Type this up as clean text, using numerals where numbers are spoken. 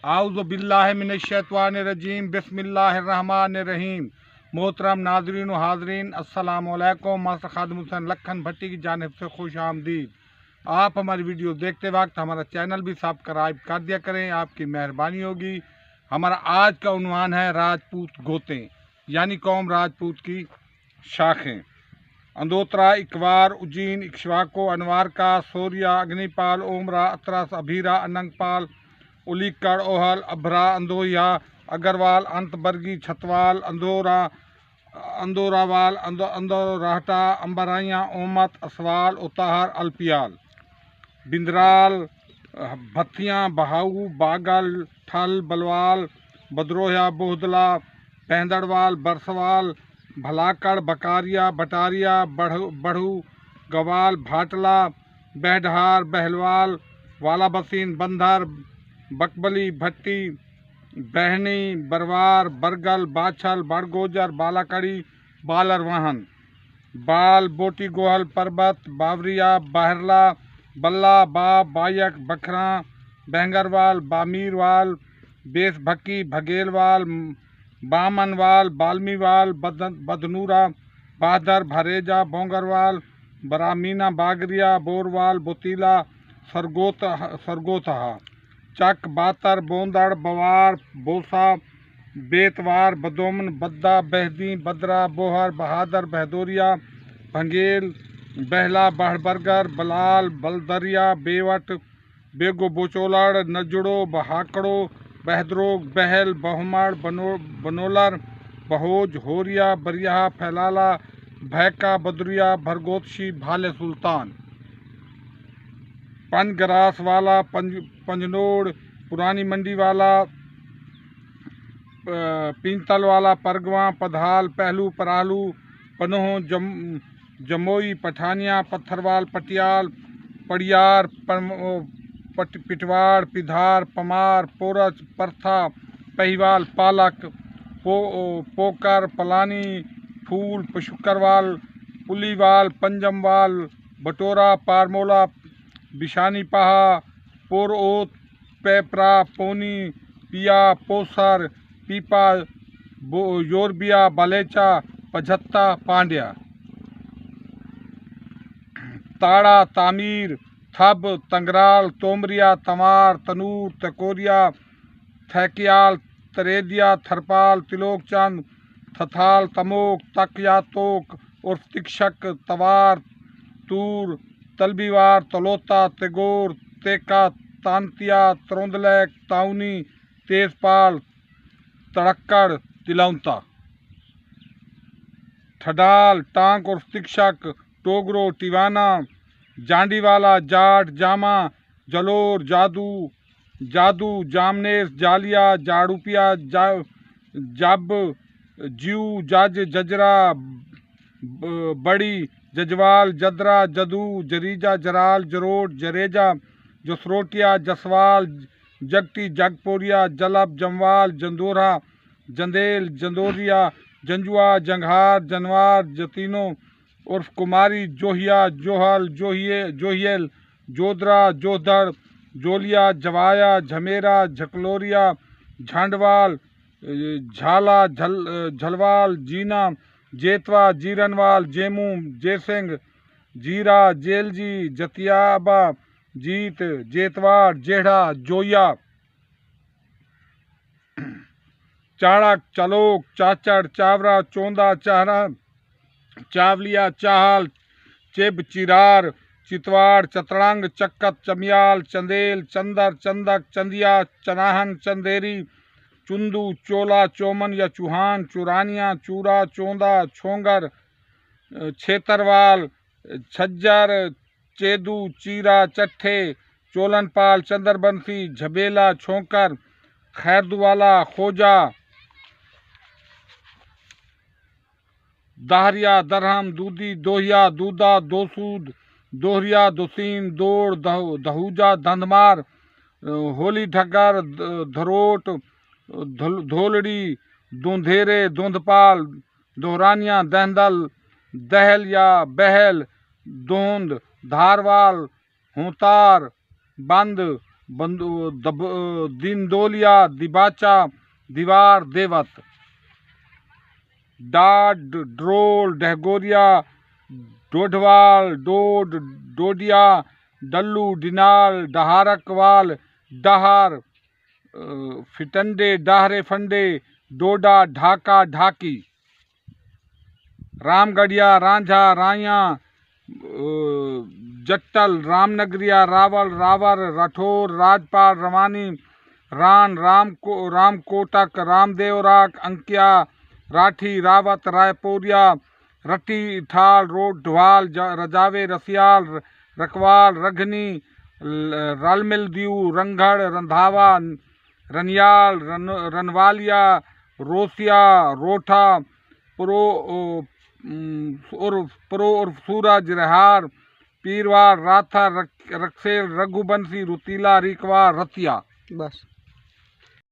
आऊज़ु बिल्लाहि मिनश्शैतानिर्रजीम बिस्मिल्लाहिर्रहमानिर्रहीम। मोहतरम नाज़रीन व हाज़रीन, अस्सलामु अलैकुम। मास्टर खादिम हुसैन लखन भट्टी की जानिब से खुश आमदीद। आप हमारी वीडियो देखते वक्त हमारा चैनल भी सब्सक्राइब कर दिया करें, आपकी मेहरबानी होगी। हमारा आज का उन्वान है राजपूत गोतें, यानी कौम राजपूत की शाखें। अंदोत्रा, इकवार, उज्जीन, इक्ष्वाको, अनवारका, सोरिया, अग्निपाल, ओमरा, अतरस, अभीरा, अनंगपाल, उलीकड़, ओहल, अभरा, अंदोया, अग्रवाल, अंतबरगी, छतवाल, अंदोरा, अंदोरावाल, अंदोराहटा, अंबराइया, ओमत, असवाल, उताहर, अल्पियाल, बिंद्राल, भथियाँ, बहाऊ, बागल, ठल, बलवाल, बदरोया, बोहदला, पैंदड़वाल, बरसवाल, भलाकड़, बकारिया, बटारिया, बढ़ू, गवाल, भाटला, बहढार, बहलवाल, वाला बसीन, बंधर, बकबली, भट्टी, बहनी, बरवार, बरगल, बाछल, बड़गोजर, बालाकड़ी, बालरवाहन, बाल, बोटी, गोहल, परबत, बावरिया, बाहरला, बल्ला, बाब, बायक, बखरा, बहंगरवाल, बामीरवाल, बेस भक्की, भगेलवाल, बामनवाल, बाल्मीवाल, बदनूरा, बहादर, भरेजा, बोंगरवाल, बरामीना, बागरिया, बोरवाल, बोतीला, सरगोतहा, चक, बातर, बोंदड़, बवार, बोसा, बेतवार, बदोमन, बद्दा, बहदी, बदरा, बोहर, बहादर, बहदोरिया, भंगेल, बहला, बहबरगर, बलाल, बलदरिया, बेवट, बेगो, बोचोलड़, नजड़ो, बहाकड़ो, बहदरोग, बहल, बहुमड़, बनोलर, बहोज, होरिया, बरिया, फैलाला, भैका, बदरिया, भरगोतशी, भाले सुल्तान, पंजगरास वाला, पंजनोड़, पुरानी मंडी वाला, पींतल वाला, परगवा, पधाल, पहलू, परालू, पनोह, जमोई, पठानिया, पत्थरवाल, पटियाल, पड़ियार, पिटवाड़, पिधार, पमार, पोरच, परथा, पहिवाल, पालक, पोकर, पलानी, फूल, पशुकरवाल, पुलीवाल, पंजमवाल, बटोरा, पारमोला, बिशानी पहा, पोरओत, पेपरा, पोनी, पिया, पोसर, पीपा, योरबिया, बालेचा, पझत्ता, पांड्या, ताड़ा, तामीर, थब, तंगराल, तोमरिया, तमार, तनूर, तकोरिया, थैकियाल, तरेदिया, थरपाल, तिलोकचंद, थथाल, तमोक, तकयातोक और तिक्षक, तवार, तूर, तलबीवार, तलोता, तेगोर, तेका, तांतिया, त्रोंदलैक, ताउनी, तेजपाल, तड़क्कड़, तिलौता, ठडाल, टांक और शिक्षक, टोगरो, टिवाना, जांडीवाला, जाट, जामा, जलोर, जादू, जामनेस, जालिया, जाड़ूपिया, जब, जीव, जज, जजरा, बड़ी, जजवाल, जदरा, जदू, जरीजा, जराल, जरोट, जरेजा, जसरोटिया, जसवाल, जगटी, जगपोरिया, जलब, जमवाल, जंदोरा, जंदेल, जंदोरिया, जंजुआ, जंघार, जनवार, जतीनो उर्फ कुमारी, जोहिया, जोहल, जोहियल, जोदरा, जोधड़, जोलिया, जवाया, झमेरा, झकलोरिया, झांडवाल, झाला, झलवाल, जीना, जेतवा, जीरनवाल, जेमू, जेसिंग, जीरा, जेलजी, जतियाबा, जीत, जेतवाड़, जेढ़ा, जोया, चाड़क, चलोक, चाचड़, चावरा, चौंदा, चाहरा, चावलिया, चाहल, चिब, चिरार, चितवाड़, चतरंग, चक्कत, चमियाल, चंदेल, चंदर, चंदक, चंदिया, चनाहन, चंदेरी, चुंदू, चोला, चोमन या चूहान, चुरानिया, चूरा, चौंदा, छोंगर, छेतरवाल, छज्जर, चेदू, चीरा, चट्ठे, चोलनपाल, चंद्रबंसी, झबेला, छोंकर, खैरदुवाला, खोजा, दाहरिया, दरहम, दूधी, दोहिया, दूदा, दोसूद, दोहरिया, दोसीन, दौड़, दहूजा, धंधमार, होली ढगर, धरोट, धोलड़ी, दोंधेरे, दोंधपाल, दोहरानिया, दहंदल, दहल या बहल, दोंद, धारवाल, होतार, बंद, दीनदोलिया, दिबाचा, दीवार, देवत। डाड, ड्रोल, डहगोरिया, डोडवाल, डोड, डोडिया, डल्लू, डिनाल, डहारकवाल, डहार, फिटंडे, डाहरे, फंडे, डोडा, ढाका, ढाकी। रामगढ़िया, रांझा, राया, जट्टल, रामनगरिया, रावल, रावर, राठौर, राजपाल, रवानी, रान, रामकोटक, रामदेवराक, अंकिया, राठी, रावत, रायपुरिया, रटी, ठाल, रोडवाल, रजावे, रसियाल, रकवाल, रघनी, रलमिल, दीव, रंगड़, रंधावा, रनियाल, रनवालिया, रोसिया, रोठा, प्रो उर्फ सूरज, रिहार, पीरवार, राथा, रक्सेल, रघुबंशी, रुतीला, रिकवार, रतिया। बस।